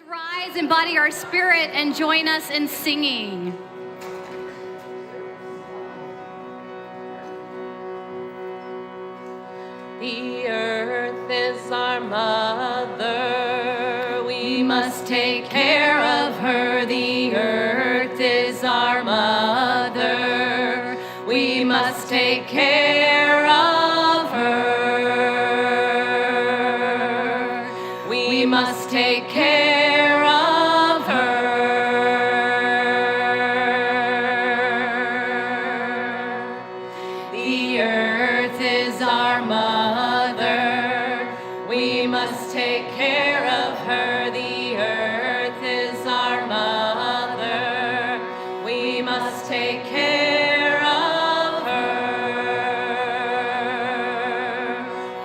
Rise, embody our spirit, and join us in singing. The earth is our mother, we must take care of her. The earth is our mother, we must take care of her. We must take care of her. The earth is our mother, we must take care of her. The earth is our mother, we must take care of her.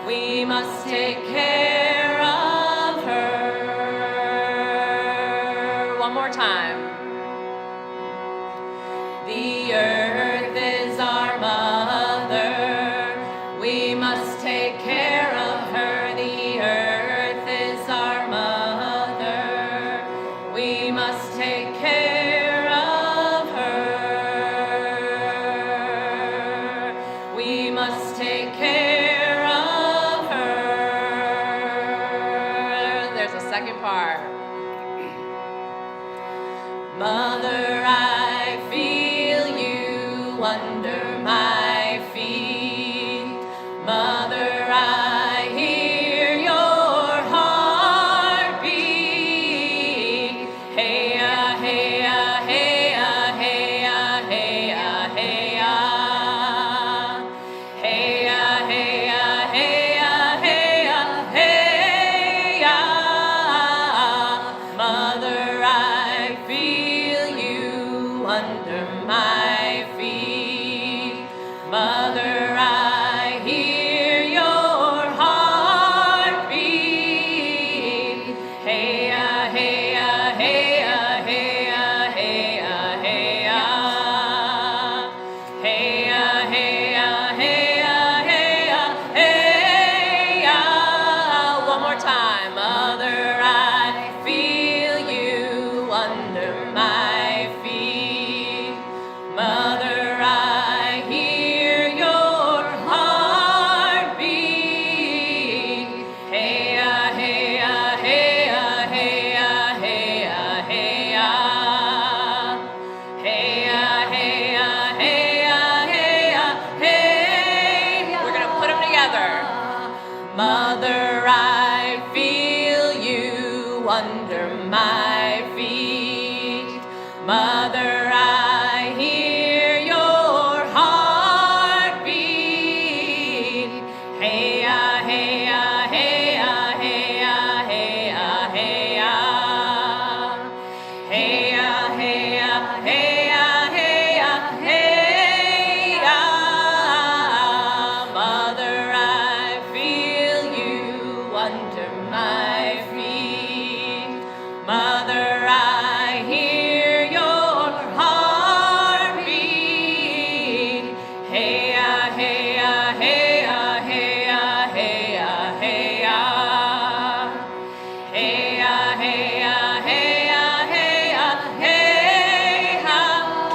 We must take care of her. One more time. The earth is our mother, we must take care of her. The earth is our mother, we must take care of her. We must take care of her. There's a second part. Mother, I feel you under my feet. Mother, I hear your heartbeat. Hey-ya, hey-ya, hey-ya, hey-ya, hey-ya, hey-ya. Hey-ya, hey-ya, hey-ya, hey-ya, hey-ya. Mother, I feel you under my feet. Mother, I hear your heartbeat. Hey-ya, hey-ya, hey-ya, hey-ya, hey-ya, hey-ya. Hey-ya, hey-ya, hey-ya, hey-ya, hey-ya. One more time. Mother, I feel you under my feet. Mother, I hear your heartbeat. Hey-ya, hey-ya, hey-ya, hey-ya, hey-ya, hey-ya. Hey-ya, hey-ya, hey-ya, hey-ya, hey. We're gonna put them together. Mother, I feel you under my feet. Mother, I hear your heartbeat. Hey-ya, hey-ya, hey-ya, hey-ya, hey-ya, hey-ya. Hey-ya, hey-ya, hey-ya, hey-ya, hey-ya. Mother, I feel you under my feet. Mother, I hear your heartbeat. Hey-ya, hey-ya, hey-ya, hey-ya, hey-ya, hey-ya. Hey-ya, hey-ya, hey-ya, hey-ya, hey-ya.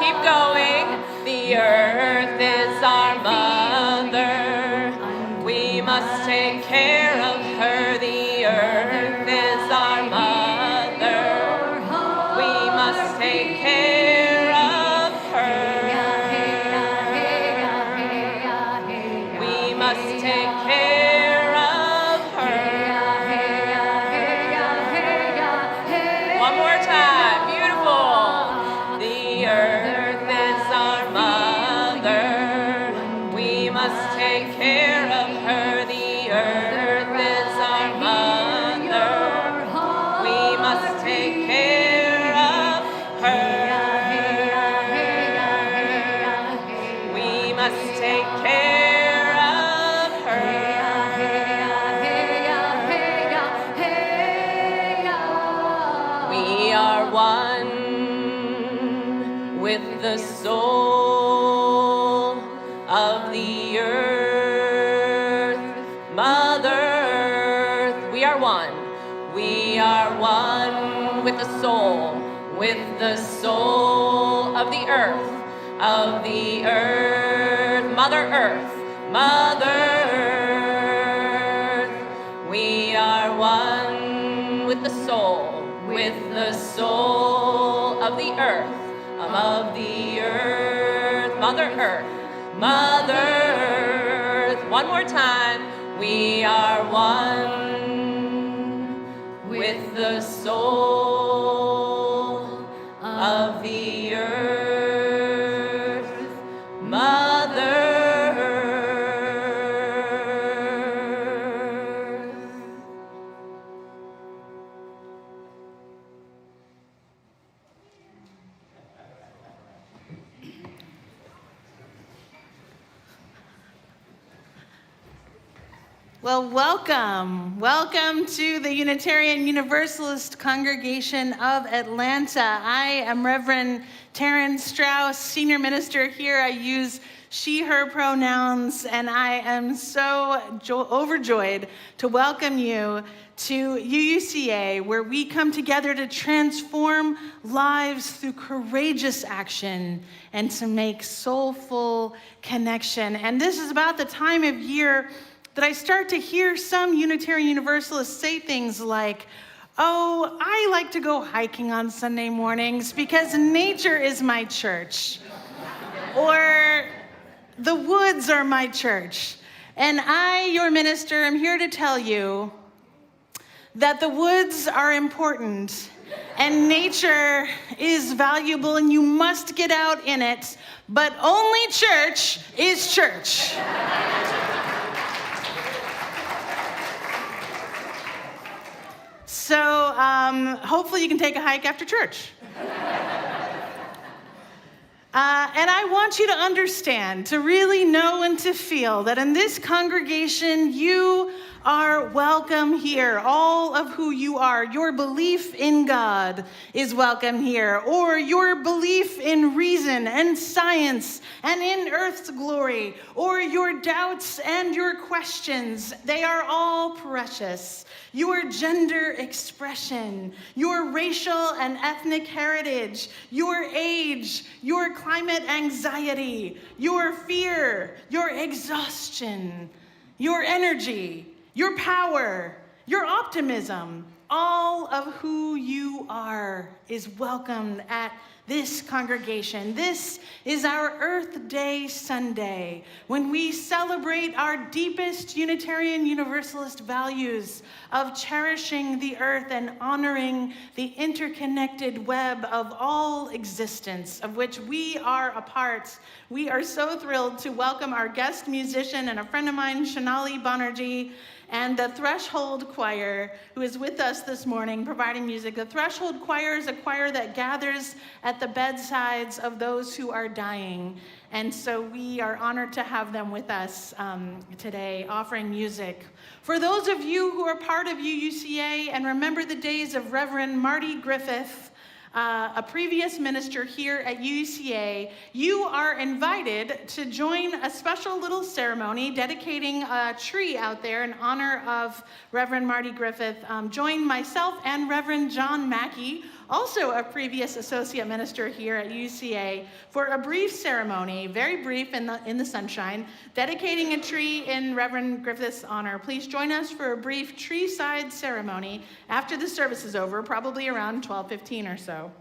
Keep going. The earth is our mother, we must take care of her. The earth is our mother, we must take care of her. We must take care of her. One more time. Beautiful. The earth is our mother, we must take care of her. The earth is our mother, we must take care of her. We must take care of her. We are one with the soul of the earth. Mother Earth, we are one. We are one with the soul of the earth, Mother Earth, Mother Earth. We are one with the soul of the earth, Mother Earth, Mother Earth. One more time. We are one with the soul of the earth, Mother Earth. Well, welcome to the Unitarian Universalist Congregation of Atlanta. I am Reverend Taryn Strauss, Senior Minister here. I use she, her pronouns, and I am so overjoyed to welcome you to UUCA, where we come together to transform lives through courageous action and to make soulful connection. And this is about the time of year that I start to hear some Unitarian Universalists say things like, oh, I like to go hiking on Sunday mornings because nature is my church. Or the woods are my church. And I, your minister, am here to tell you that the woods are important and nature is valuable and you must get out in it, but only church is church. So hopefully you can take a hike after church. And I want you to understand, to really know and to feel that in this congregation, you are welcome here. All of who you are, your belief in God is welcome here, or your belief in reason and science and in earth's glory, or your doubts and your questions, they are all precious. Your gender expression, your racial and ethnic heritage, your age, your climate anxiety, your fear, your exhaustion, your energy, your power, your optimism, all of who you are is welcomed at this congregation. This is our Earth Day Sunday, when we celebrate our deepest Unitarian Universalist values of cherishing the earth and honoring the interconnected web of all existence, of which we are a part. We are so thrilled to welcome our guest musician and a friend of mine, Shanali Banerjee, and the Threshold Choir, who is with us this morning providing music. The Threshold Choir is a choir that gathers at the bedsides of those who are dying. And so we are honored to have them with us today, offering music. For those of you who are part of UUCA and remember the days of Reverend Marty Griffith, a previous minister here at UUCA, you are invited to join a special little ceremony dedicating a tree out there in honor of Reverend Marty Griffith. Join myself and Reverend John Mackey, also a previous associate minister here at UCA, for a brief ceremony, very brief in the sunshine, dedicating a tree in Reverend Griffith's honor. Please join us for a brief tree-side ceremony after the service is over, probably around 12:15 or so.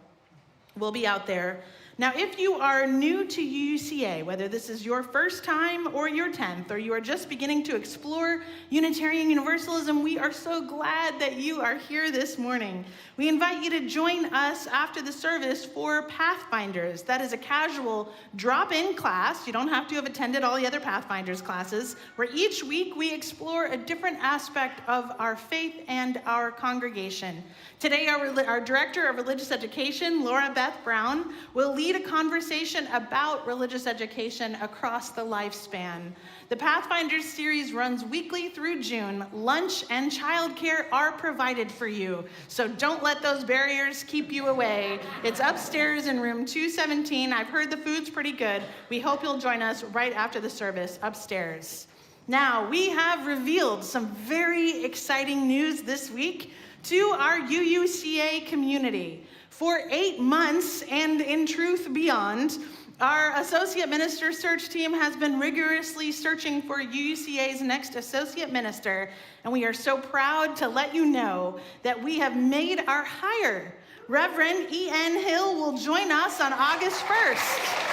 We'll be out there. Now, if you are new to UUCA, whether this is your first time or your 10th, or you are just beginning to explore Unitarian Universalism, we are so glad that you are here this morning. We invite you to join us after the service for Pathfinders. That is a casual drop-in class. You don't have to have attended all the other Pathfinders classes, where each week we explore a different aspect of our faith and our congregation. Today, our Director of Religious Education, Laura Beth Brown, will lead a conversation about religious education across the lifespan. The Pathfinders series runs weekly through June. Lunch and childcare are provided for you, so don't let those barriers keep you away. It's upstairs in room 217. I've heard the food's pretty good. We hope you'll join us right after the service upstairs. Now, we have revealed some very exciting news this week to our UUCA community. For 8 months, and in truth beyond, our associate minister search team has been rigorously searching for UUCA's next associate minister, and we are so proud to let you know that we have made our hire. Reverend E.N. Hill will join us on August 1st.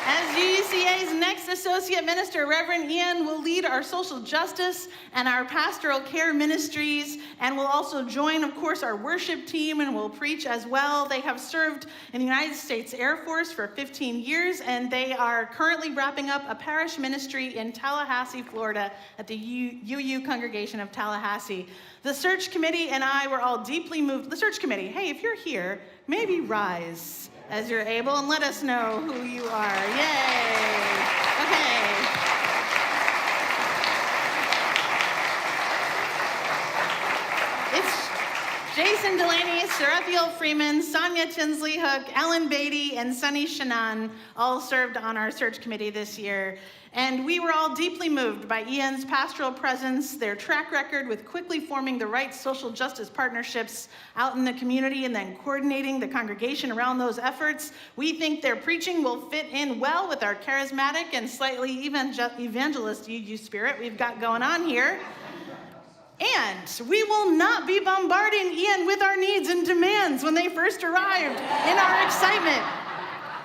As UUCA's next associate minister, Reverend Ian will lead our social justice and our pastoral care ministries, and will also join, of course, our worship team and will preach as well. They have served in the United States Air Force for 15 years, and they are currently wrapping up a parish ministry in Tallahassee, Florida at the UU Congregation of Tallahassee. The search committee and I were all deeply moved. The search committee, hey, if you're here, maybe rise as you're able and let us know who you are. Yay! Okay. It's Jason Delaney, Sarathiel Freeman, Sonia Tinsley Hook, Ellen Beatty, and Sunny Shannon all served on our search committee this year. And we were all deeply moved by Ian's pastoral presence, their track record with quickly forming the right social justice partnerships out in the community and then coordinating the congregation around those efforts. We think their preaching will fit in well with our charismatic and slightly evangelist UU spirit we've got going on here. And we will not be bombarding Ian with our needs and demands when they first arrived in our excitement.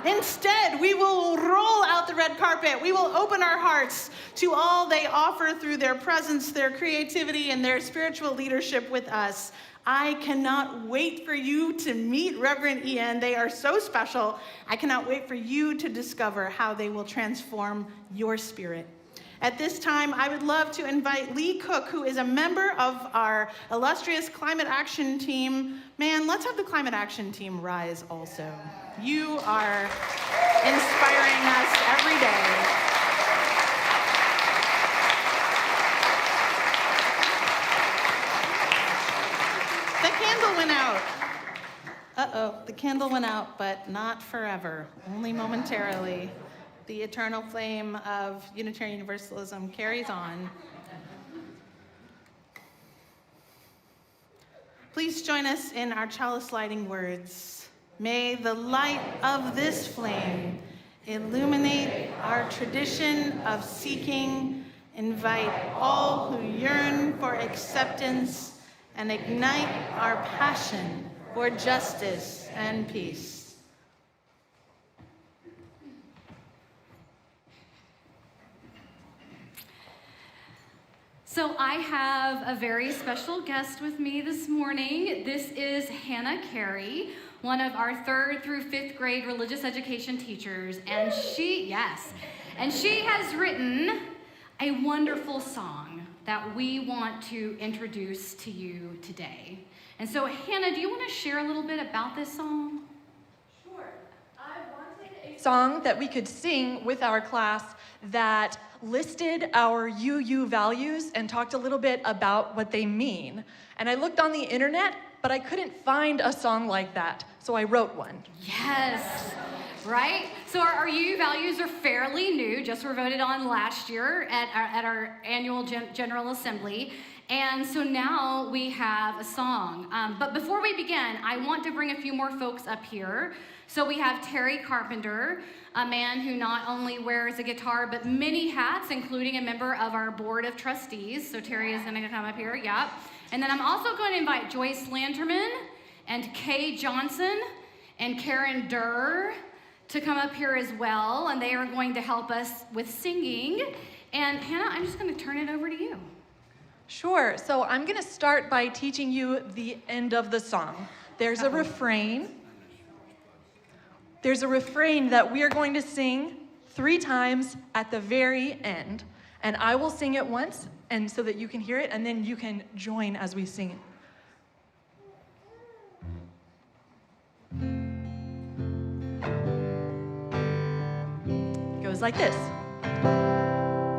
Instead, we will roll out the red carpet. We will open our hearts to all they offer through their presence, their creativity, and their spiritual leadership with us. I cannot wait for you to meet Reverend Ian. They are so special. I cannot wait for you to discover how they will transform your spirit. At this time, I would love to invite Lee Cook, who is a member of our illustrious climate action team. Man, let's have the climate action team rise also. You are inspiring us every day. The candle went out. Uh-oh, the candle went out, but not forever, only momentarily. The eternal flame of Unitarian Universalism carries on. Please join us in our chalice lighting words. May the light of this flame illuminate our tradition of seeking, invite all who yearn for acceptance, and ignite our passion for justice and peace. So I have a very special guest with me this morning. This is Hannah Carey, one of our 3rd through 5th grade religious education teachers. And she has written a wonderful song that we want to introduce to you today. And so Hannah, do you want to share a little bit about this song? Sure. I wanted a song that we could sing with our class that listed our UU values and talked a little bit about what they mean. And I looked on the internet, but I couldn't find a song like that, so I wrote one. Yes, right? So our UU values are fairly new, just were voted on last year at our annual General Assembly. And so now we have a song. But before we begin, I want to bring a few more folks up here. So we have Terry Carpenter, a man who not only wears a guitar, but many hats, including a member of our board of trustees. So Terry is gonna come up here, yeah. And then I'm also going to invite Joyce Lanterman and Kay Johnson and Karen Durr to come up here as well. And they are going to help us with singing. And Hannah, I'm just gonna turn it over to you. Sure, so I'm gonna start by teaching you the end of the song. There's a refrain. There's a refrain that we are going to sing 3 times at the very end. And I will sing it once, and so that you can hear it, and then you can join as we sing it. It goes like this.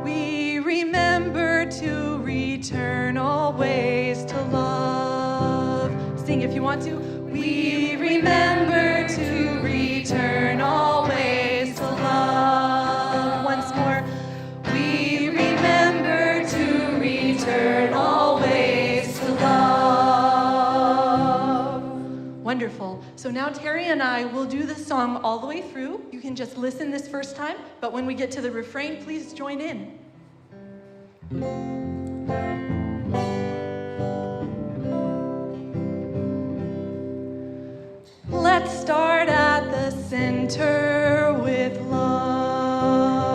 We remember to return always to love. Sing if you want to. We remember to return always Wonderful. So now Terry and I will do the song all the way through. You can just listen this first time, but when we get to the refrain, please join in. Let's start at the center with love.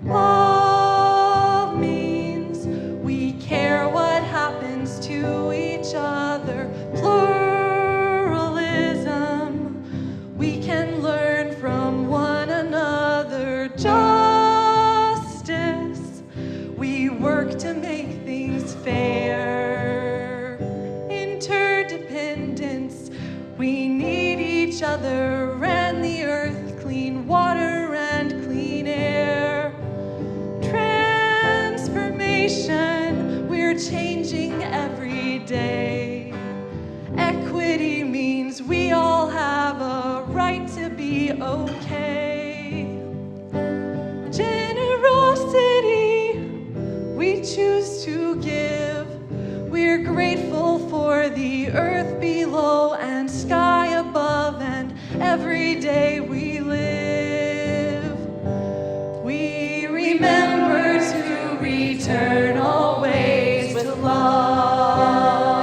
Love means we care what happens to each other. Pluralism, we can learn from one another. Justice, we work to make things fair. Interdependence, we need each other and the earth, clean water and clean air. Transformation, we're changing every day. Equity means we all have a right to be okay. Generosity, we choose to give. We're grateful for the earth below and sky above, and every day we live. We remember to return always with love.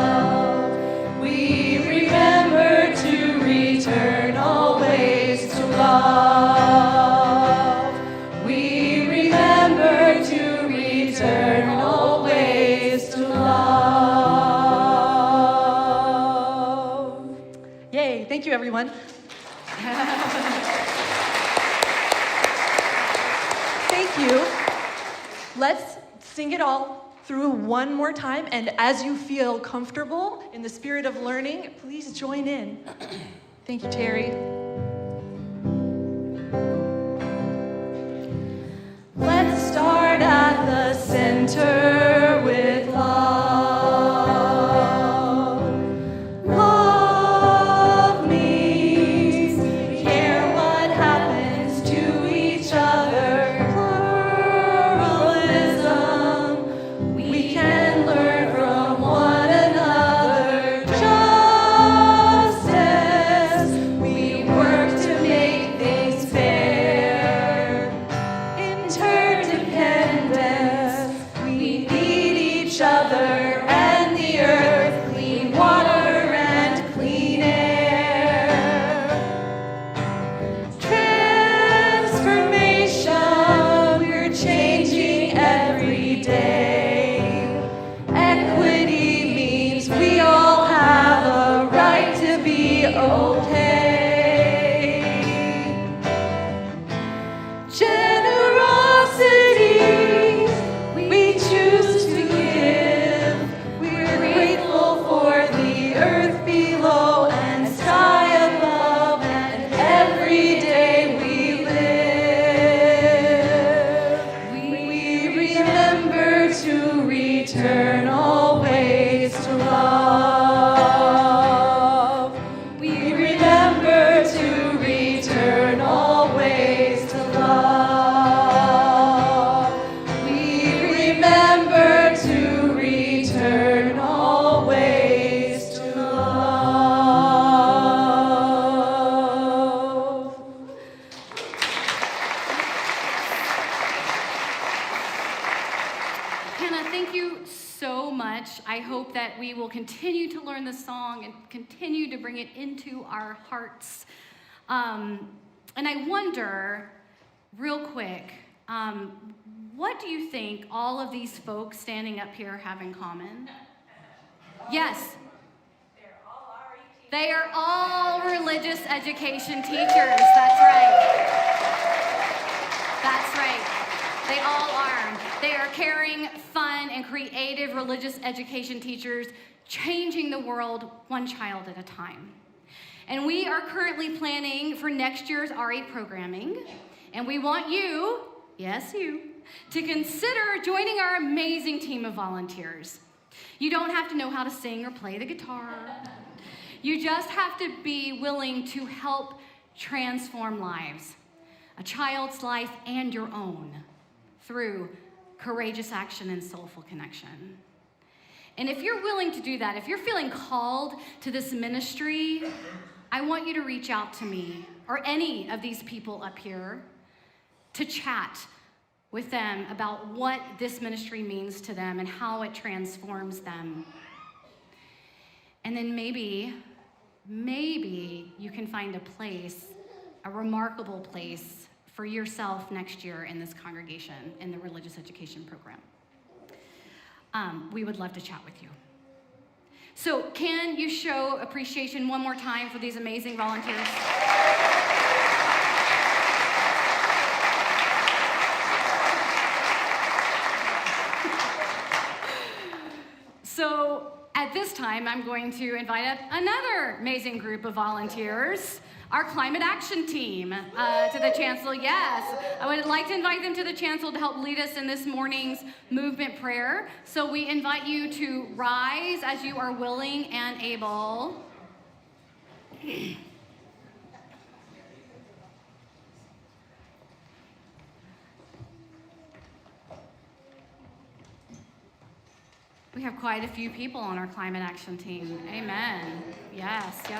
We remember to return always to love. We remember to return always to love. Yay, thank you everyone. Thank you. Let's sing it all through one more time, and as you feel comfortable in the spirit of learning, please join in. Thank you, Terry. Let's start at the center with love. Love means we care what happens to each other. Pluralism, we can learn from one another. Justice, we work to make things fair. Interdependence, we need each other and the earth, clean water and clean air. Transformation, we're changing every day. Equity means we all have a right to be okay. Generosity, we choose to give. We're grateful for the earth below and sky above, and every day we live. We remember to return always to love. We remember to return always to love. We remember to return always to love. Hannah, thank you so much. I hope that we will continue to learn the song and continue to bring it into our hearts. And I wonder, real quick, what do you think all of these folks standing up here have in common? Yes. They are all religious education teachers. That's right. That's right. They all are. They are caring, fun, and creative religious education teachers, changing the world one child at a time. And we are currently planning for next year's RE programming, and we want you, yes you, to consider joining our amazing team of volunteers. You don't have to know how to sing or play the guitar. You just have to be willing to help transform lives, a child's life and your own, through courageous action and soulful connection. And if you're willing to do that, if you're feeling called to this ministry, I want you to reach out to me or any of these people up here to chat with them about what this ministry means to them and how it transforms them. And then maybe you can find a place, a remarkable place for yourself next year in this congregation, in the religious education program. We would love to chat with you. So can you show appreciation one more time for these amazing volunteers? So at this time, I'm going to invite up another amazing group of volunteers, our climate action team, to the chancel. Yes, I would like to invite them to the chancel to help lead us in this morning's movement prayer. So we invite you to rise as you are willing and able. We have quite a few people on our climate action team. Amen. Yes. All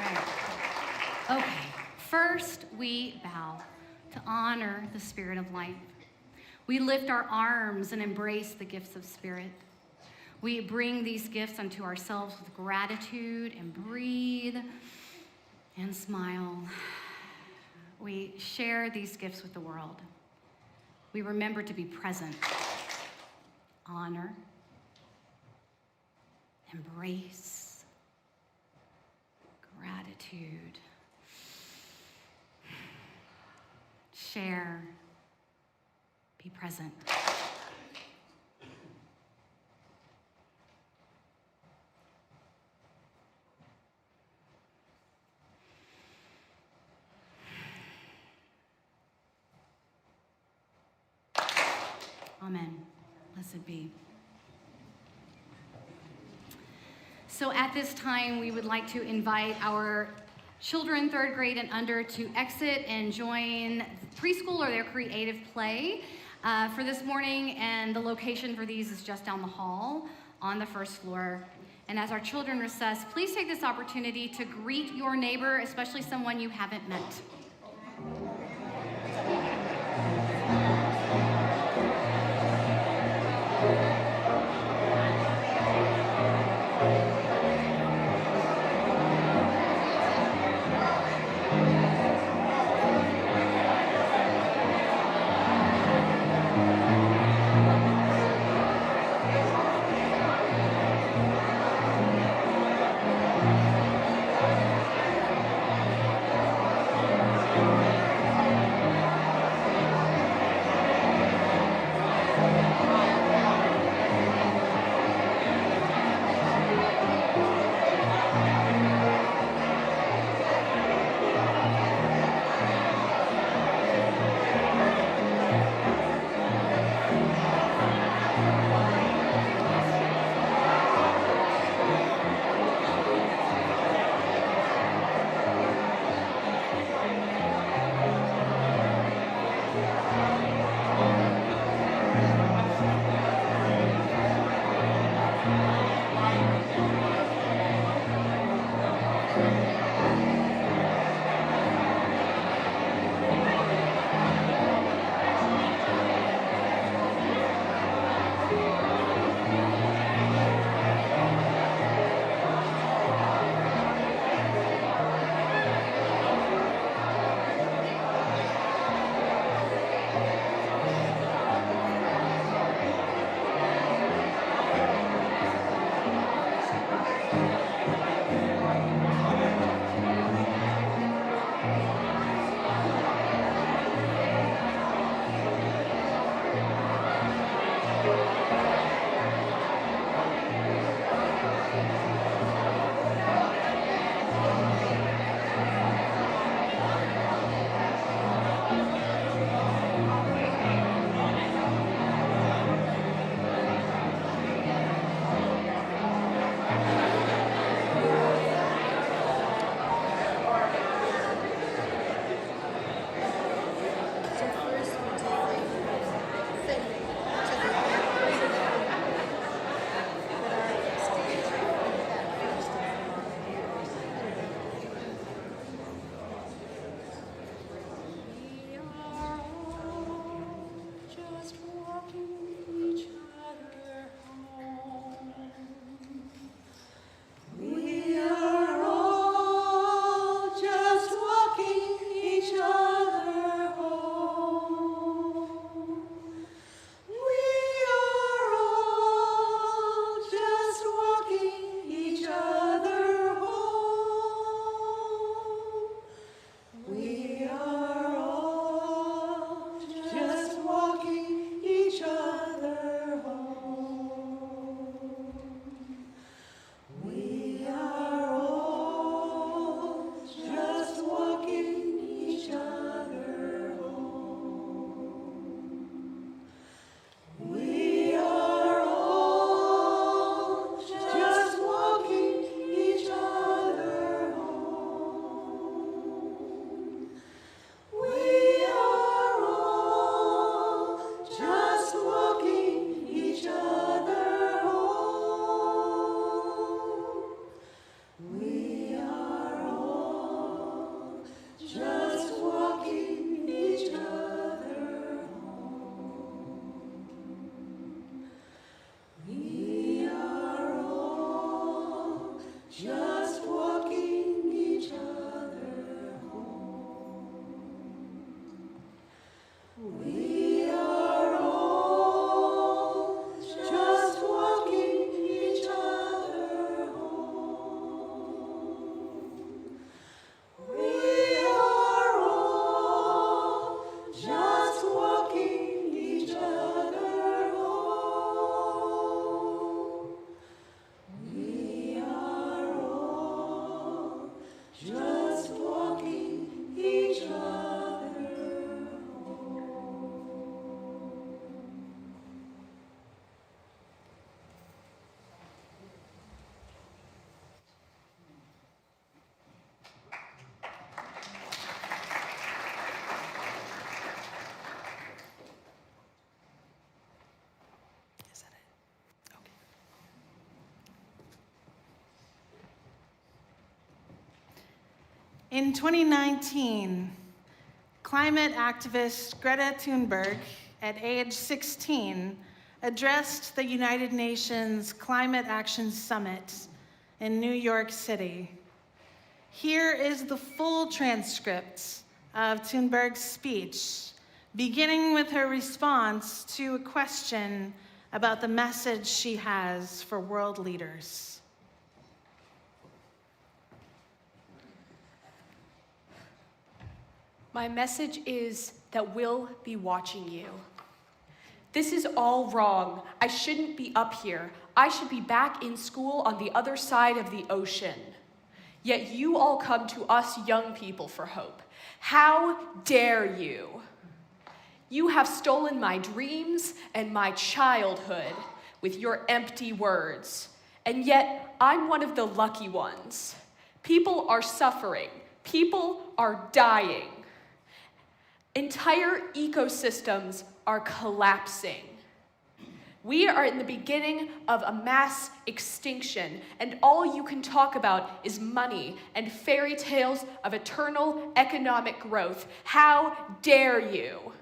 right. Okay. First, we bow to honor the Spirit of life. We lift our arms and embrace the gifts of Spirit. We bring these gifts unto ourselves with gratitude and breathe and smile. We share these gifts with the world. We remember to be present. Honor, embrace, gratitude, share, be present. Amen. Blessed be. So at this time, we would like to invite our children 3rd grade and under to exit and join preschool or their creative play for this morning. And the location for these is just down the hall on the 1st floor. And as our children recess, please take this opportunity to greet your neighbor, especially someone you haven't met. just walking each other. Is that it? Okay. In 2019, climate activist Greta Thunberg, at age 16, addressed the United Nations Climate Action Summit in New York City. Here is the full transcript of Thunberg's speech, beginning with her response to a question about the message she has for world leaders. My message is that we'll be watching you. This is all wrong. I shouldn't be up here. I should be back in school on the other side of the ocean. Yet you all come to us young people for hope. How dare you? You have stolen my dreams and my childhood with your empty words. And yet I'm one of the lucky ones. People are suffering. People are dying. Entire ecosystems are collapsing. We are in the beginning of a mass extinction, and all you can talk about is money and fairy tales of eternal economic growth. How dare you?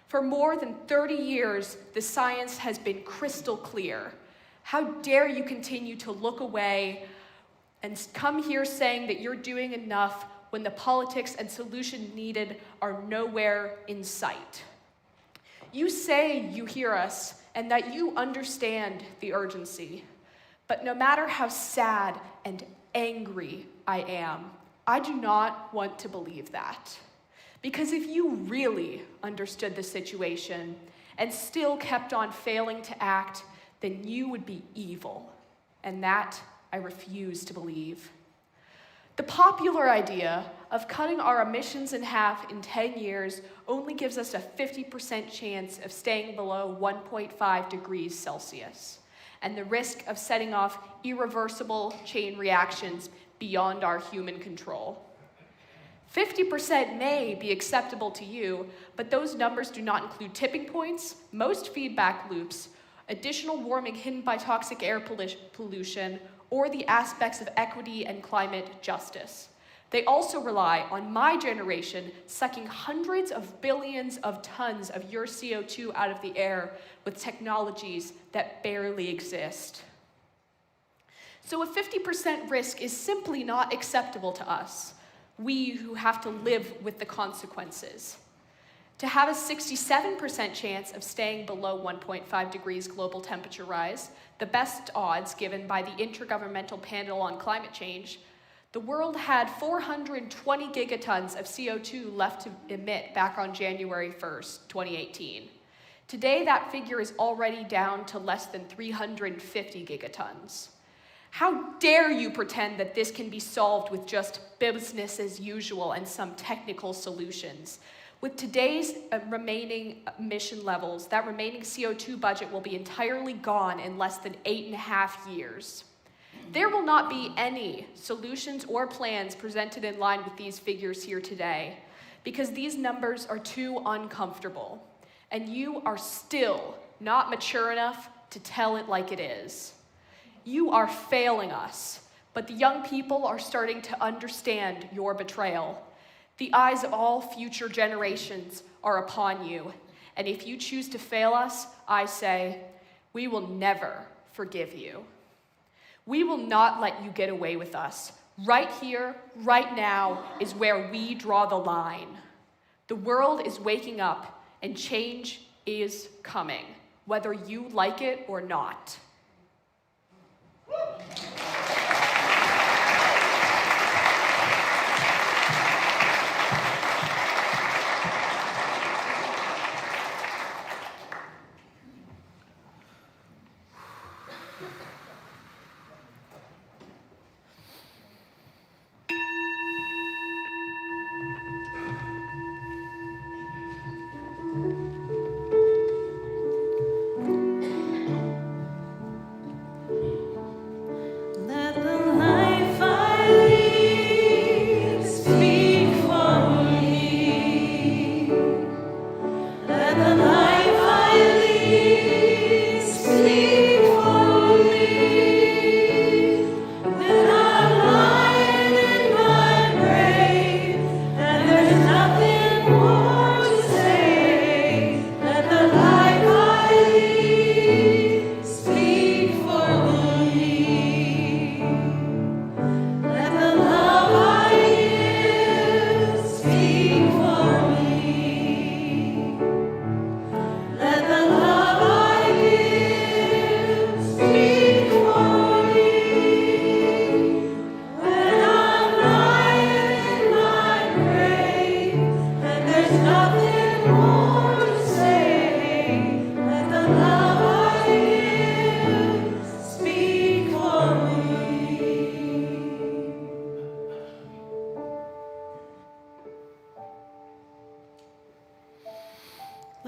For more than 30 years, the science has been crystal clear. How dare you continue to look away and come here saying that you're doing enough when the politics and solution needed are nowhere in sight. You say you hear us and that you understand the urgency, but no matter how sad and angry I am, I do not want to believe that. Because if you really understood the situation and still kept on failing to act, then you would be evil, and that I refuse to believe. The popular idea of cutting our emissions in half in 10 years only gives us a 50% chance of staying below 1.5 degrees Celsius, and the risk of setting off irreversible chain reactions beyond our human control. 50% may be acceptable to you, but those numbers do not include tipping points, most feedback loops, additional warming hidden by toxic air pollution, or the aspects of equity and climate justice. They also rely on my generation sucking hundreds of billions of tons of your CO2 out of the air with technologies that barely exist. So a 50% risk is simply not acceptable to us, we who have to live with the consequences. To have a 67% chance of staying below 1.5 degrees global temperature rise, the best odds given by the Intergovernmental Panel on Climate Change, the world had 420 gigatons of CO2 left to emit back on January 1st, 2018. Today, that figure is already down to less than 350 gigatons. How dare you pretend that this can be solved with just business as usual and some technical solutions? With today's remaining emission levels, that remaining CO2 budget will be entirely gone in less than 8.5 years. There will not be any solutions or plans presented in line with these figures here today, because these numbers are too uncomfortable, and you are still not mature enough to tell it like it is. You are failing us, but the young people are starting to understand your betrayal. The eyes of all future generations are upon you, and if you choose to fail us, I say, we will never forgive you. We will not let you get away with us. Right here, right now, is where we draw the line. The world is waking up, and change is coming, whether you like it or not.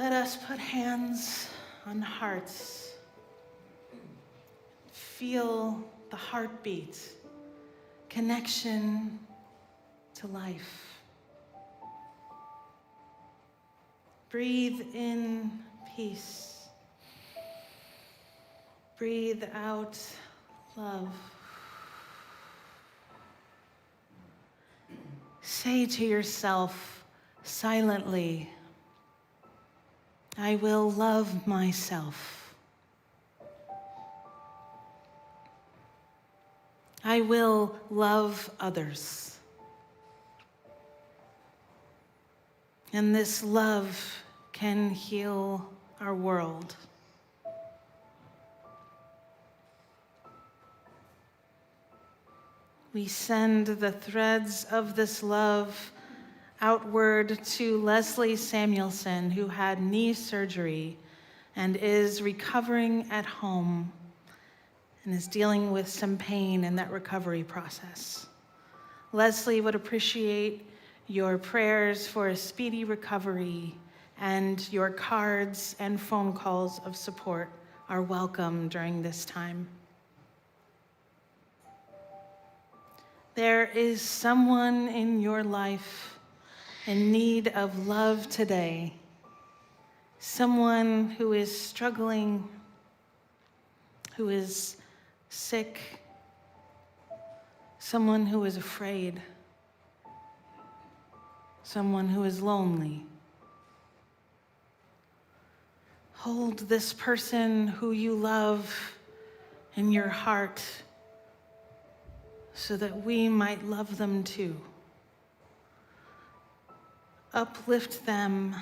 Let us put hands on hearts. Feel the heartbeat, connection to life. Breathe in peace. Breathe out love. Say to yourself silently, I will love myself. I will love others. And this love can heal our world. We send the threads of this love outward to Leslie Samuelson, who had knee surgery and is recovering at home and is dealing with some pain in that recovery process. Leslie would appreciate your prayers for a speedy recovery, and your cards and phone calls of support are welcome during this time. There is someone in your life in need of love today. Someone who is struggling, who is sick, someone who is afraid, someone who is lonely. Hold this person who you love in your heart so that we might love them too. Uplift them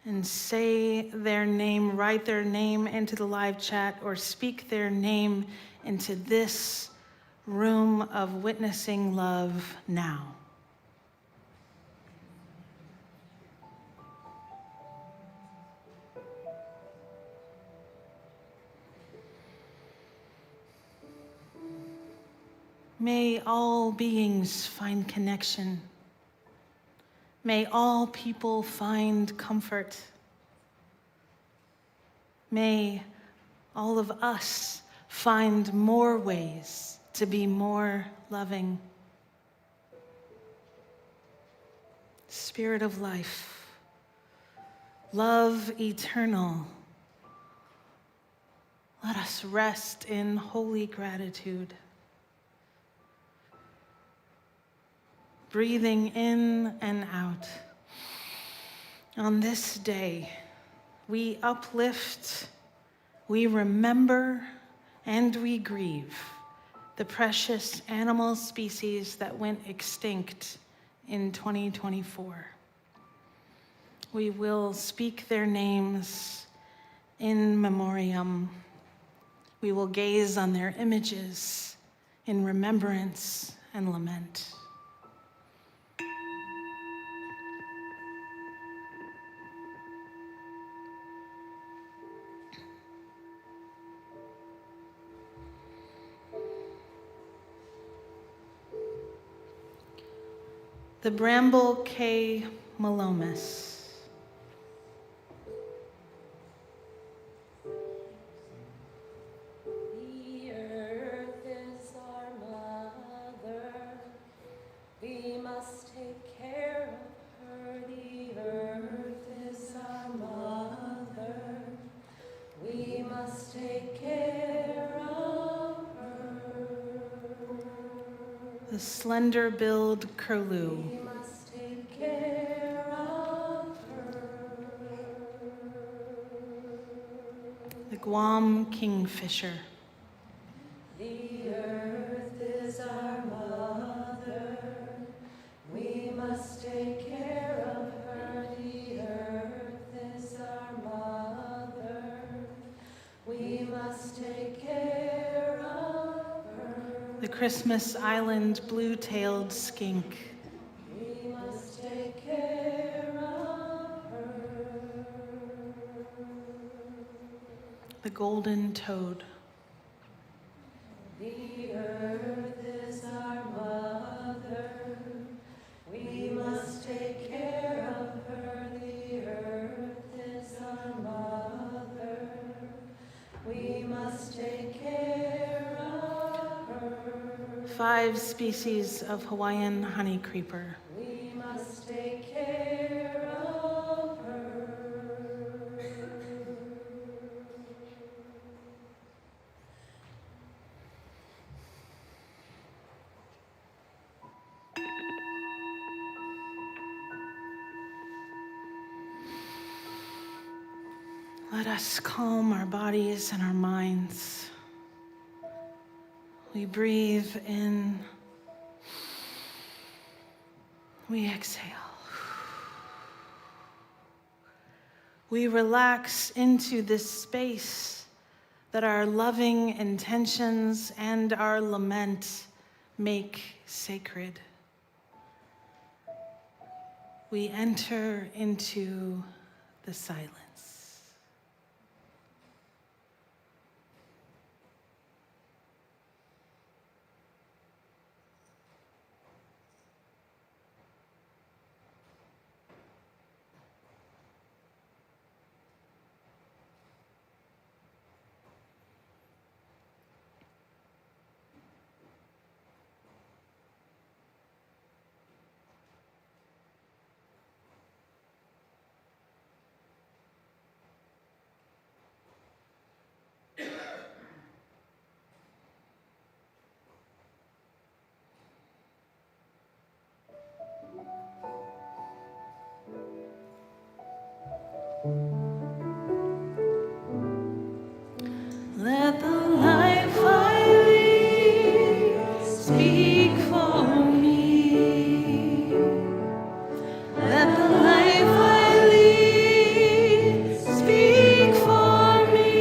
and say their name, write their name into the live chat, or speak their name into this room of witnessing love now. May all beings find connection. May all people find comfort. May all of us find more ways to be more loving. Spirit of life, love eternal, let us rest in holy gratitude. Breathing in and out. On this day, we uplift, we remember, and we grieve the precious animal species that went extinct in 2024. We will speak their names in memoriam. We will gaze on their images in remembrance and lament. The bramble K. Malomus. The earth is our mother. We must take care of her. The earth is our mother. We must take care of her. The slender-billed curlew. We must take care of her. The Guam kingfisher. The earth is our mother. We must take care of her. The earth is our mother. We must take care of her. The Christmas Island blue-tailed skink. We must take care of her. The golden toad. The earth is our mother. We must take care of her. The earth is native species of Hawaiian honey creeper. We must take care of her. Let us calm our bodies and our minds. We breathe in. We exhale. We relax into this space that our loving intentions and our lament make sacred. We enter into the silence. Let the life I lead speak for me. Let the life I lead speak for me.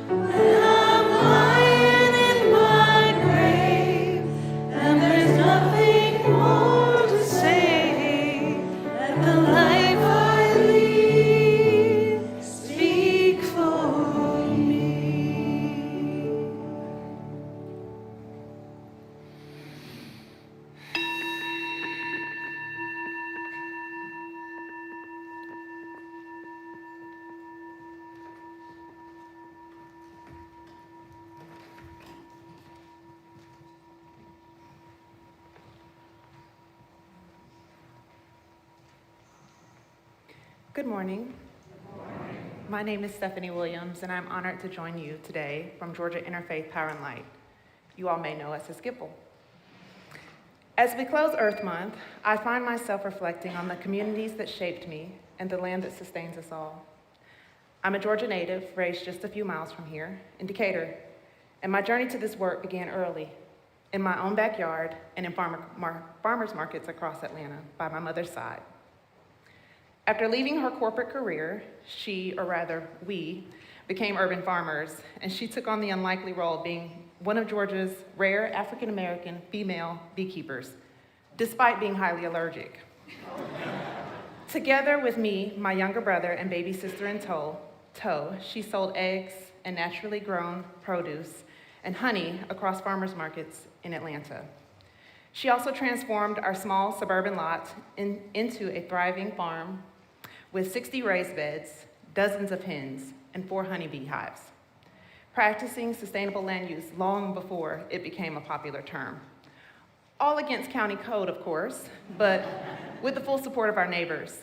When I'm lying in my grave and there's nothing more to say, let the life I lead speak for me. Good morning. My name is Stephanie Williams, and I'm honored to join you today from Georgia Interfaith Power and Light. You all may know us as GIPL. As we close Earth Month, I find myself reflecting on the communities that shaped me and the land that sustains us all. I'm a Georgia native, raised just a few miles from here, in Decatur, and my journey to this work began early, in my own backyard and in farmers markets across Atlanta by my mother's side. After leaving her corporate career, she, or rather we, became urban farmers, and she took on the unlikely role of being one of Georgia's rare African-American female beekeepers, despite being highly allergic. Together with me, my younger brother, and baby sister in tow, she sold eggs and naturally grown produce and honey across farmers markets in Atlanta. She also transformed our small suburban lot into a thriving farm with 60 raised beds, dozens of hens, and 4 honeybee hives, practicing sustainable land use long before it became a popular term. All against county code, of course, but with the full support of our neighbors.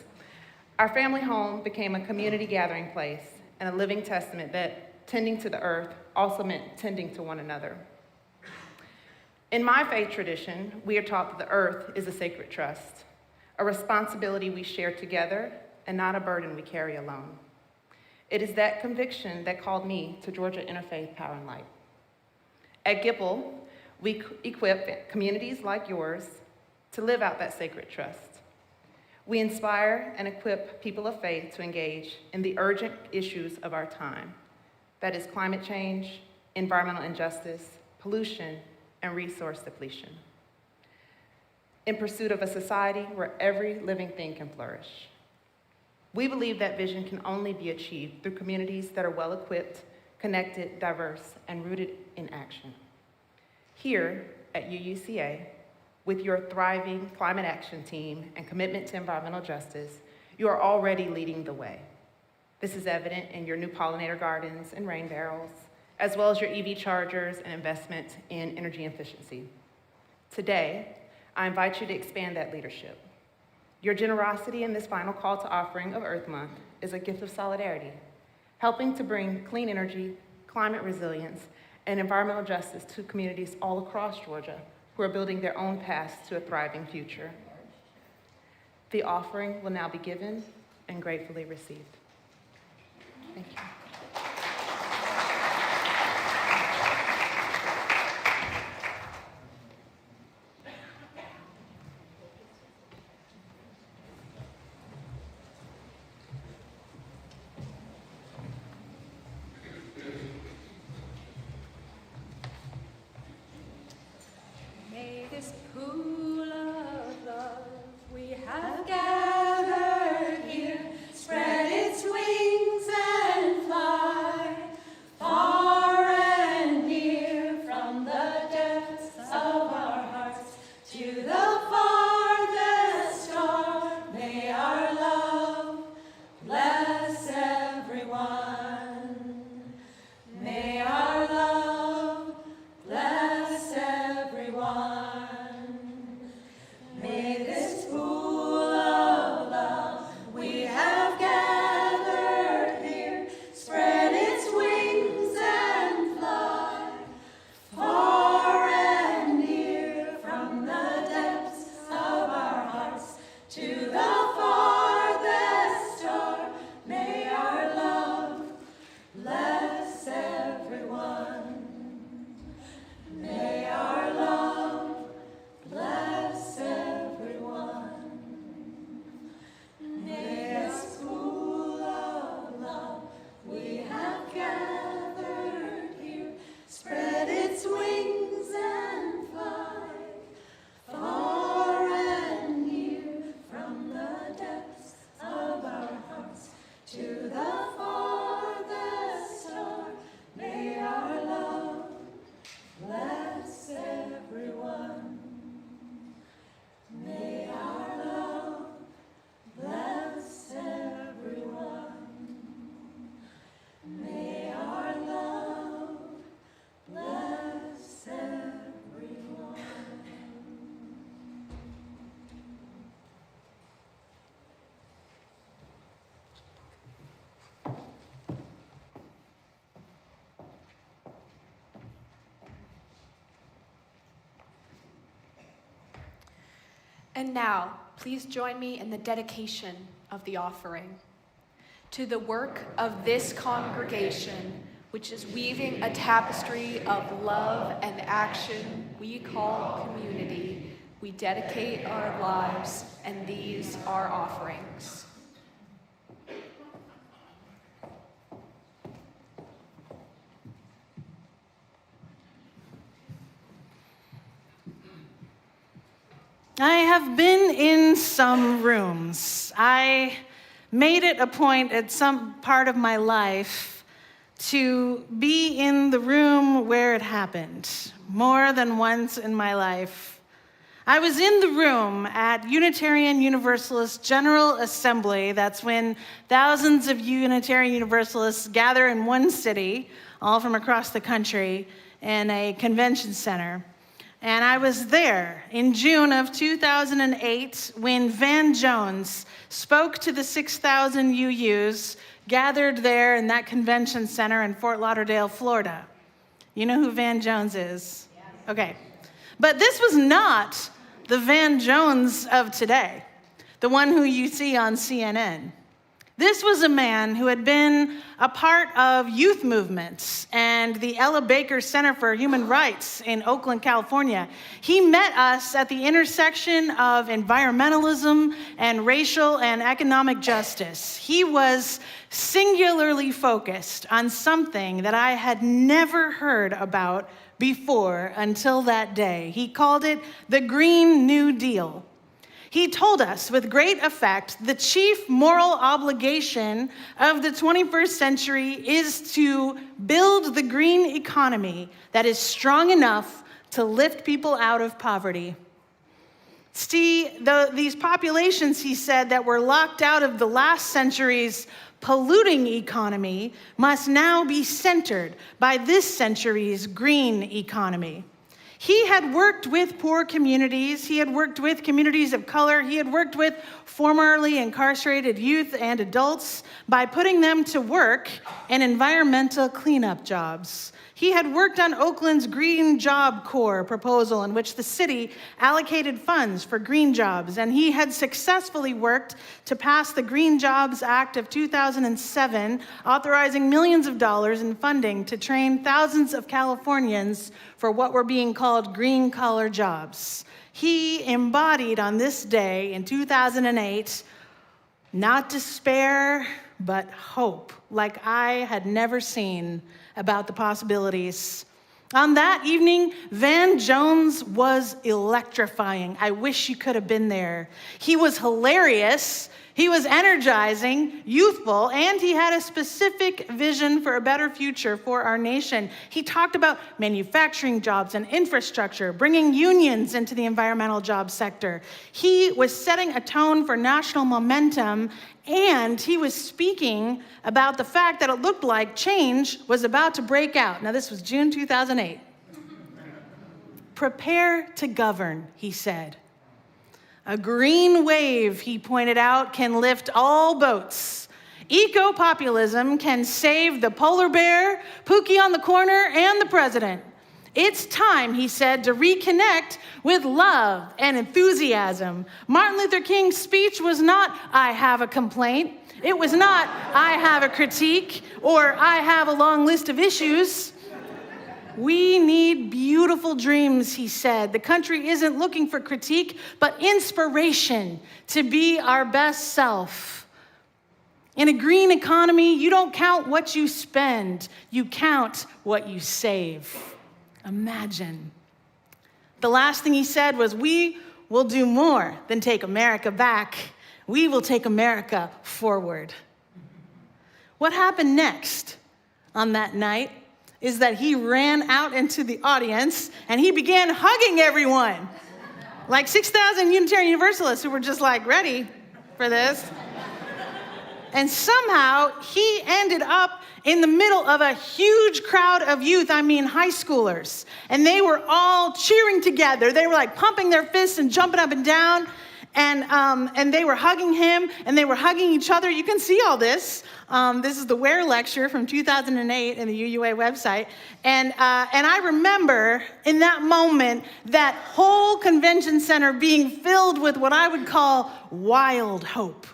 Our family home became a community gathering place and a living testament that tending to the earth also meant tending to one another. In my faith tradition, we are taught that the earth is a sacred trust, a responsibility we share together and not a burden we carry alone. It is that conviction that called me to Georgia Interfaith Power and Light. At GIPL, we equip communities like yours to live out that sacred trust. We inspire and equip people of faith to engage in the urgent issues of our time. That is climate change, environmental injustice, pollution, and resource depletion. In pursuit of a society where every living thing can flourish. We believe that vision can only be achieved through communities that are well-equipped, connected, diverse, and rooted in action. Here at UUCA, with your thriving climate action team and commitment to environmental justice, you are already leading the way. This is evident in your new pollinator gardens and rain barrels, as well as your EV chargers and investment in energy efficiency. Today, I invite you to expand that leadership. Your generosity in this final call to offering of Earth Month is a gift of solidarity, helping to bring clean energy, climate resilience, and environmental justice to communities all across Georgia who are building their own paths to a thriving future. The offering will now be given and gratefully received. Thank you. May this pool of love we have gathered here spread its wings and fly far and near from the depths of our hearts to the farthest star. May our love bless everyone. May our love bless everyone. May this pool of love we have gathered here spread its wings and fly far and near from the depths of our hearts to the farthest star. May our love bless everyone. May our love bless everyone. May this pool of love we have gathered here spread its wings and fly far and near from the depths of our hearts to the farthest star. May our love bless everyone. May our love bless everyone. May our love bless everyone. And now, please join me in the dedication of the offering. To the work of this congregation, which is weaving a tapestry of love and action we call community, we dedicate our lives, and these are offerings. I have been in some rooms. I made it a point at some part of my life to be in the room where it happened, more than once in my life. I was in the room at Unitarian Universalist General Assembly. That's when thousands of Unitarian Universalists gather in one city, all from across the country, in a convention center. And I was there in June of 2008 when Van Jones spoke to the 6,000 UUs gathered there in that convention center in Fort Lauderdale, Florida. You know who Van Jones is? Okay. But this was not the Van Jones of today, the one who you see on CNN. This was a man who had been a part of youth movements and the Ella Baker Center for Human Rights in Oakland, California. He met us at the intersection of environmentalism and racial and economic justice. He was singularly focused on something that I had never heard about before until that day. He called it the Green New Deal. He told us with great effect, the chief moral obligation of the 21st century is to build the green economy that is strong enough to lift people out of poverty. See, these populations, he said, that were locked out of the last century's polluting economy must now be centered by this century's green economy. He had worked with poor communities. He had worked with communities of color. He had worked with formerly incarcerated youth and adults by putting them to work in environmental cleanup jobs. He had worked on Oakland's Green Job Corps proposal, in which the city allocated funds for green jobs, and he had successfully worked to pass the Green Jobs Act of 2007, authorizing millions of dollars in funding to train thousands of Californians for what were being called green-collar jobs. He embodied on this day in 2008 not despair, but hope, like I had never seen about the possibilities. On that evening, Van Jones was electrifying. I wish you could have been there. He was hilarious, he was energizing, youthful, and he had a specific vision for a better future for our nation. He talked about manufacturing jobs and infrastructure, bringing unions into the environmental job sector. He was setting a tone for national momentum, and he was speaking about the fact that it looked like change was about to break out. Now, this was June 2008. Prepare to govern, he said. A green wave, he pointed out, can lift all boats. Eco-populism can save the polar bear, Pookie on the corner, and the president. It's time, he said, to reconnect with love and enthusiasm. Martin Luther King's speech was not, "I have a complaint." It was not, "I have a critique," or "I have a long list of issues." We need beautiful dreams, he said. The country isn't looking for critique, but inspiration to be our best self. In a green economy, you don't count what you spend, you count what you save. Imagine. The last thing he said was, "We will do more than take America back. We will take America forward." What happened next on that night is that he ran out into the audience and he began hugging everyone. Like 6,000 Unitarian Universalists who were just like ready for this. And somehow he ended up in the middle of a huge crowd of youth, I mean high schoolers. And they were all cheering together. They were like pumping their fists and jumping up and down. And they were hugging him and they were hugging each other. You can see all this. This is the Ware lecture from 2008 in the UUA website. And I remember in that moment that whole convention center being filled with what I would call wild hope.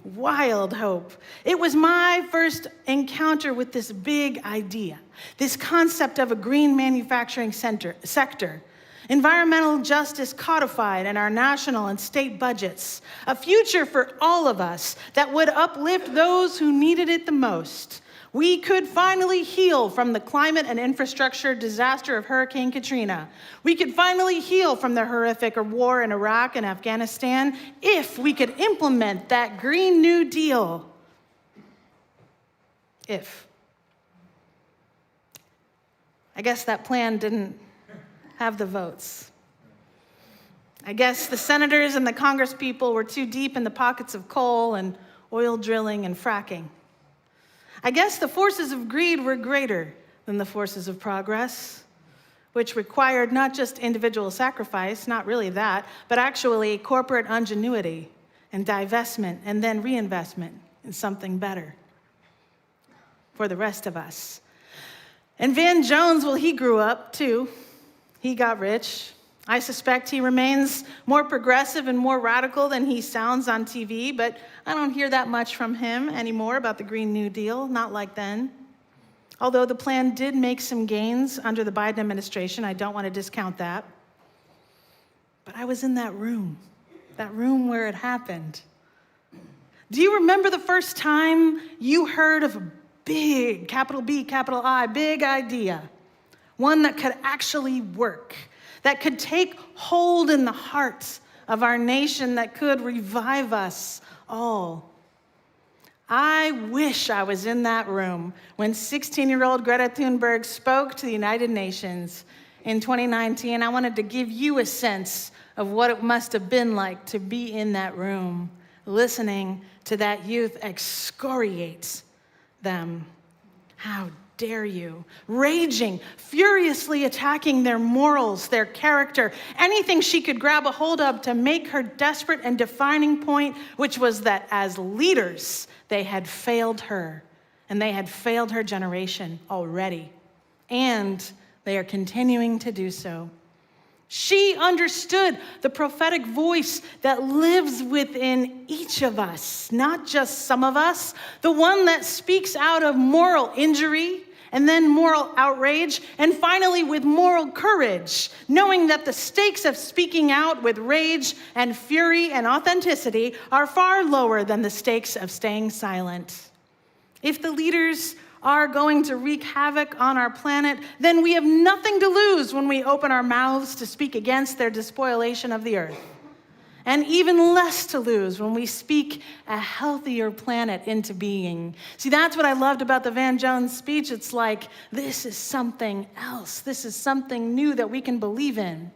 Wild hope. It was my first encounter with this big idea, this concept of a green manufacturing sector, environmental justice codified in our national and state budgets, a future for all of us that would uplift those who needed it the most. We could finally heal from the climate and infrastructure disaster of Hurricane Katrina. We could finally heal from the horrific war in Iraq and Afghanistan if we could implement that Green New Deal. If. I guess that plan didn't have the votes. I guess the senators and the congresspeople were too deep in the pockets of coal and oil drilling and fracking. I guess the forces of greed were greater than the forces of progress, which required not just individual sacrifice, not really that, but actually corporate ingenuity and divestment and then reinvestment in something better for the rest of us. And Van Jones, well, he grew up too. He got rich. I suspect he remains more progressive and more radical than he sounds on TV, but I don't hear that much from him anymore about the Green New Deal, not like then. Although the plan did make some gains under the Biden administration, I don't want to discount that. But I was in that room where it happened. Do you remember the first time you heard of a big, capital B, capital I, big idea? One that could actually work, that could take hold in the hearts of our nation, that could revive us all. I wish I was in that room when 16-year-old Greta Thunberg spoke to the United Nations in 2019. I wanted to give you a sense of what it must have been like to be in that room listening to that youth excoriate them. How dare you? Raging, furiously attacking their morals, their character, anything she could grab a hold of to make her desperate and defining point, which was that as leaders, they had failed her, and they had failed her generation already, and they are continuing to do so. She understood the prophetic voice that lives within each of us, not just some of us, the one that speaks out of moral injury and then moral outrage, and finally with moral courage, knowing that the stakes of speaking out with rage and fury and authenticity are far lower than the stakes of staying silent. If the leaders are going to wreak havoc on our planet, then we have nothing to lose when we open our mouths to speak against their despoilation of the earth. And even less to lose when we speak a healthier planet into being. See, that's what I loved about the Van Jones speech. It's like, this is something else. This is something new that we can believe in.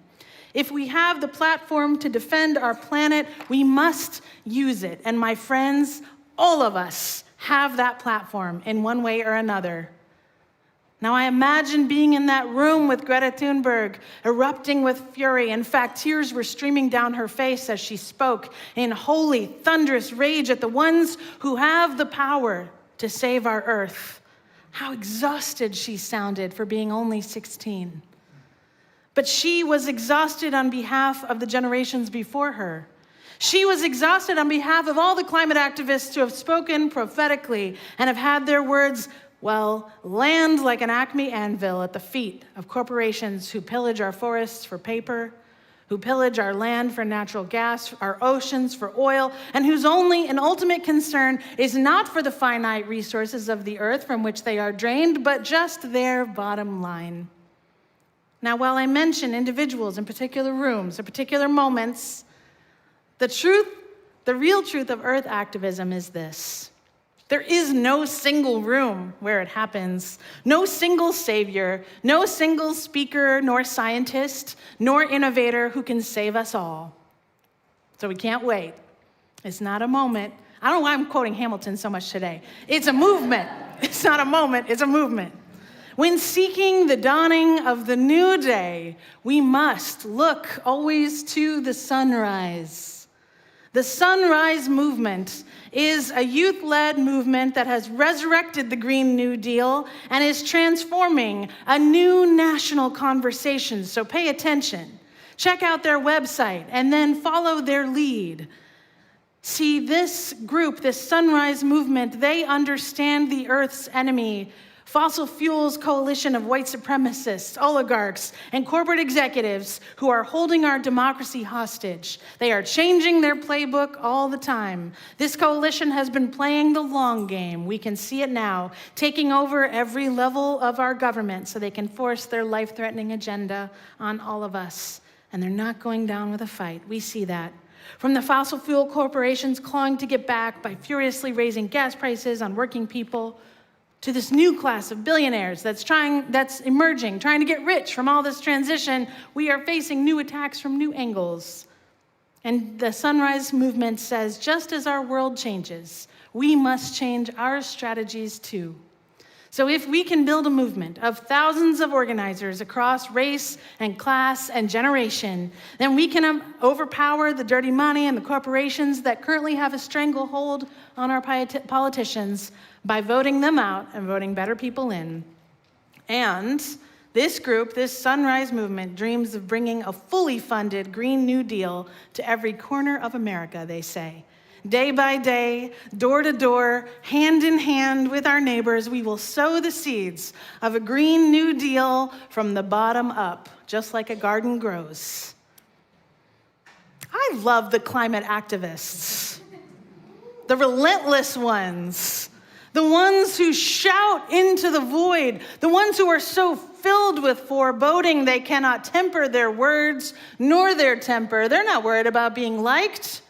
If we have the platform to defend our planet, we must use it. And my friends, all of us have that platform in one way or another. Now, I imagine being in that room with Greta Thunberg, erupting with fury. In fact, tears were streaming down her face as she spoke in holy, thunderous rage at the ones who have the power to save our earth. How exhausted she sounded for being only 16. But she was exhausted on behalf of the generations before her. She was exhausted on behalf of all the climate activists who have spoken prophetically and have had their words, well, land like an Acme anvil at the feet of corporations who pillage our forests for paper, who pillage our land for natural gas, our oceans for oil, and whose only and ultimate concern is not for the finite resources of the earth from which they are drained, but just their bottom line. Now, while I mention individuals in particular rooms or particular moments, the real truth of earth activism is this. There is no single room where it happens, no single savior, no single speaker, nor scientist, nor innovator who can save us all. So we can't wait. It's not a moment. I don't know why I'm quoting Hamilton so much today. It's a movement. It's not a moment, it's a movement. When seeking the dawning of the new day, we must look always to the sunrise. The Sunrise Movement is a youth-led movement that has resurrected the Green New Deal and is transforming a new national conversation. So pay attention. Check out their website and then follow their lead. See, this group, this Sunrise Movement, they understand the Earth's enemy. Fossil fuels coalition of white supremacists, oligarchs, and corporate executives who are holding our democracy hostage. They are changing their playbook all the time. This coalition has been playing the long game. We can see it now, taking over every level of our government so they can force their life-threatening agenda on all of us. And they're not going down with a fight. We see that. From the fossil fuel corporations clawing to get back by furiously raising gas prices on working people, to this new class of billionaires that's emerging, trying to get rich from all this transition, we are facing new attacks from new angles. And the Sunrise Movement says, just as our world changes, we must change our strategies too. So if we can build a movement of thousands of organizers across race and class and generation, then we can overpower the dirty money and the corporations that currently have a stranglehold on our politicians by voting them out and voting better people in. And this group, this Sunrise Movement, dreams of bringing a fully funded Green New Deal to every corner of America, they say. Day by day, door to door, hand in hand with our neighbors, we will sow the seeds of a Green New Deal from the bottom up, just like a garden grows. I love the climate activists, the relentless ones, the ones who shout into the void, the ones who are so filled with foreboding they cannot temper their words nor their temper. They're not worried about being liked.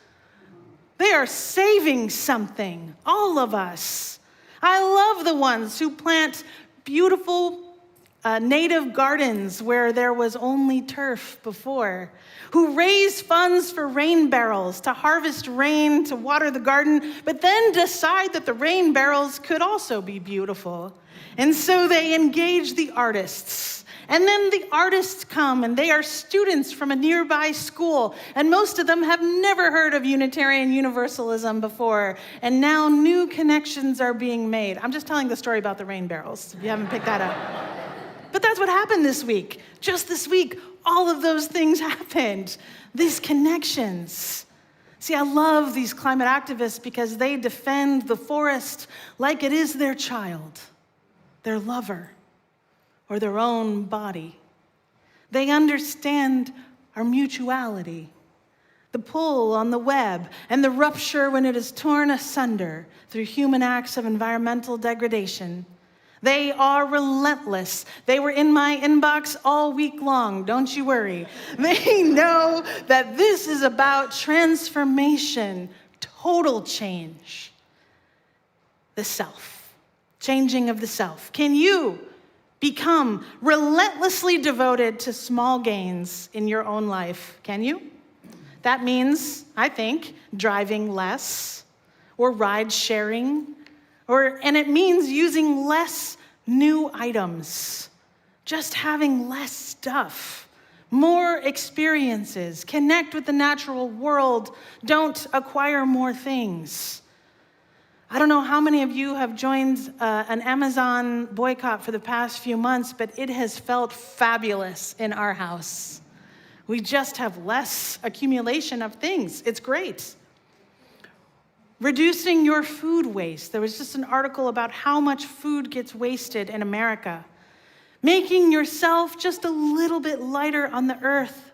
They are saving something, all of us. I love the ones who plant beautiful native gardens where there was only turf before, who raise funds for rain barrels to harvest rain to water the garden, but then decide that the rain barrels could also be beautiful. And so they engage the artists. And then the artists come, and they are students from a nearby school, and most of them have never heard of Unitarian Universalism before, and now new connections are being made. I'm just telling the story about the rain barrels, if you haven't picked that up. But that's what happened this week. Just this week, all of those things happened. These connections. See, I love these climate activists because they defend the forest like it is their child, their lover, or their own body. They understand our mutuality, the pull on the web, and the rupture when it is torn asunder through human acts of environmental degradation. They are relentless. They were in my inbox all week long, don't you worry. They know that this is about transformation, total change. The self, changing of the self. Can you become relentlessly devoted to small gains in your own life? Can you? That means, I think, driving less or ride sharing, and it means using less new items, just having less stuff, more experiences, connect with the natural world, don't acquire more things. I don't know how many of you have joined an Amazon boycott for the past few months, but it has felt fabulous in our house. We just have less accumulation of things. It's great. Reducing your food waste. There was just an article about how much food gets wasted in America. Making yourself just a little bit lighter on the earth,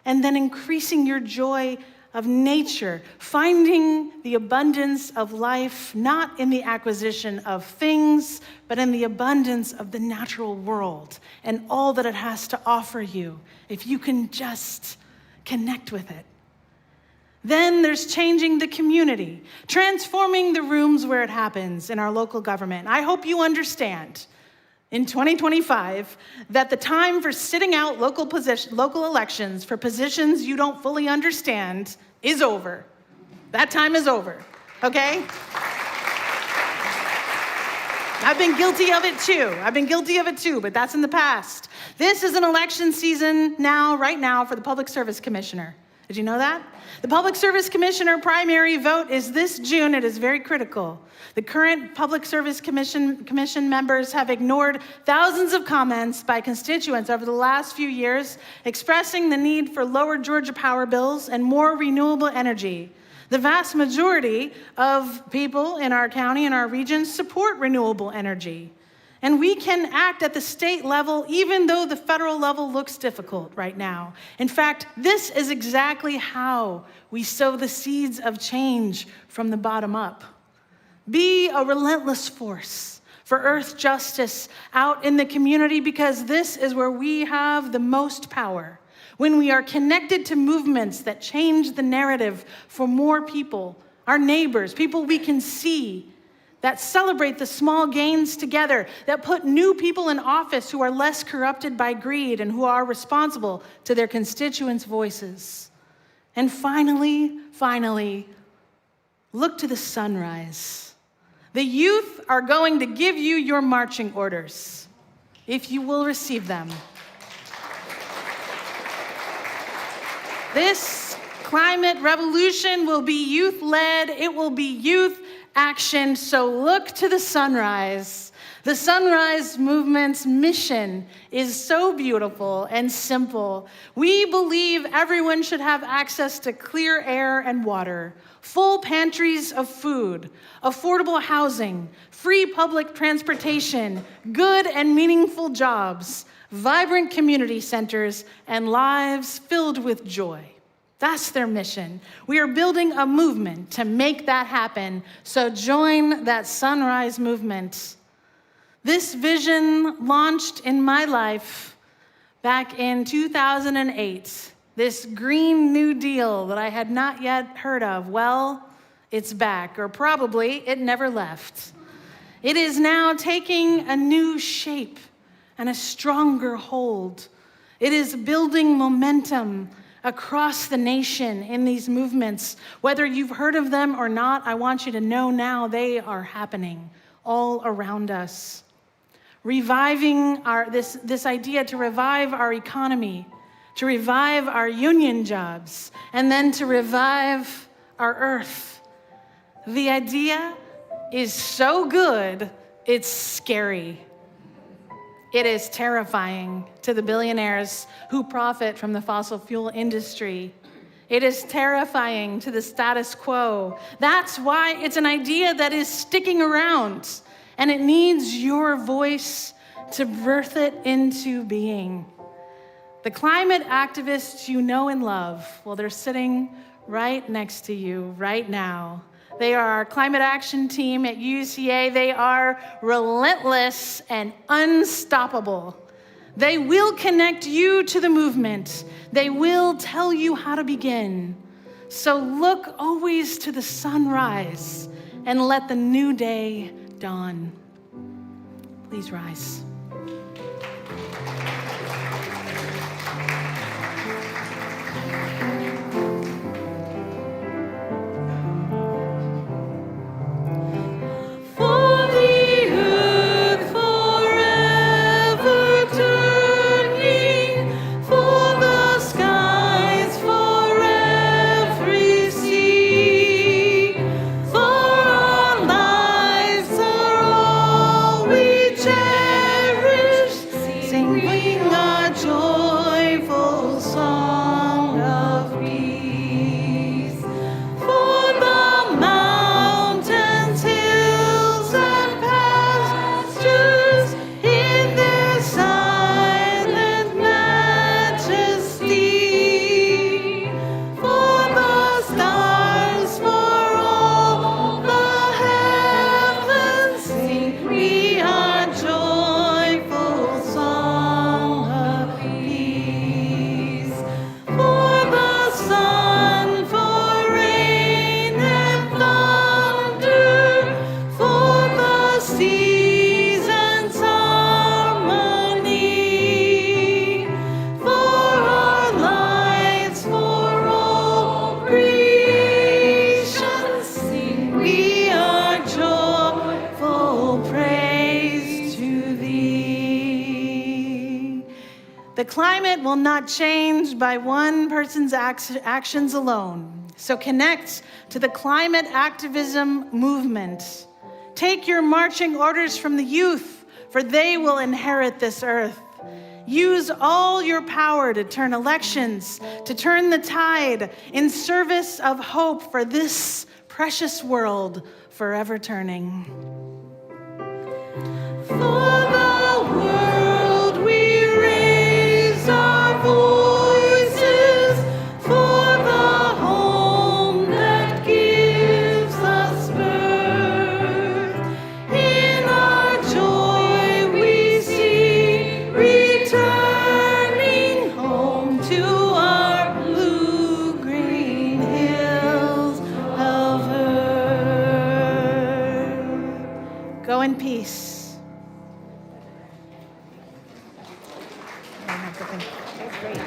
and then increasing your joy of nature, finding the abundance of life, not in the acquisition of things, but in the abundance of the natural world and all that it has to offer you, if you can just connect with it. Then there's changing the community, transforming the rooms where it happens in our local government. I hope you understand in 2025 that the time for sitting out local elections for positions you don't fully understand is over. That time is over, okay? I've been guilty of it too, but that's in the past. This is an election season right now for the Public Service Commissioner. Did you know that? The Public Service Commissioner primary vote is this June. It is very critical. The current Public Service Commission members have ignored thousands of comments by constituents over the last few years expressing the need for lower Georgia power bills and more renewable energy. The vast majority of people in our county and our region support renewable energy. And we can act at the state level even though the federal level looks difficult right now. In fact, this is exactly how we sow the seeds of change from the bottom up. Be a relentless force for earth justice out in the community, because this is where we have the most power. When we are connected to movements that change the narrative for more people, our neighbors, people we can see, that celebrate the small gains together, that put new people in office who are less corrupted by greed and who are responsible to their constituents' voices. And finally, look to the sunrise. The youth are going to give you your marching orders, if you will receive them. This climate revolution will be youth-led. It will be youth action, so look to the sunrise. The Sunrise Movement's mission is so beautiful and simple. We believe everyone should have access to clear air and water, full pantries of food, affordable housing, free public transportation, good and meaningful jobs, vibrant community centers, and lives filled with joy. That's their mission. We are building a movement to make that happen, so join that Sunrise Movement. This vision launched in my life back in 2008, this Green New Deal that I had not yet heard of. Well, it's back, or probably it never left. It is now taking a new shape, and a stronger hold. It is building momentum across the nation in these movements. Whether you've heard of them or not, I want you to know now they are happening all around us. Reviving this idea to revive our economy, to revive our union jobs, and then to revive our earth. The idea is so good, it's scary. It is terrifying to the billionaires who profit from the fossil fuel industry. It is terrifying to the status quo. That's why it's an idea that is sticking around, and it needs your voice to birth it into being. The climate activists you know and love, well, they're sitting right next to you right now. They are our climate action team at UCA. They are relentless and unstoppable. They will connect you to the movement. They will tell you how to begin. So look always to the sunrise and let the new day dawn. Please rise. The climate will not change by one person's actions alone. So connect to the climate activism movement. Take your marching orders from the youth, for they will inherit this earth. Use all your power to turn elections, to turn the tide in service of hope for this precious world forever turning. For the world we raise our voices, for the home that gives us birth. In our joy we see returning home to our blue-green hills of earth. Go in peace. That's great.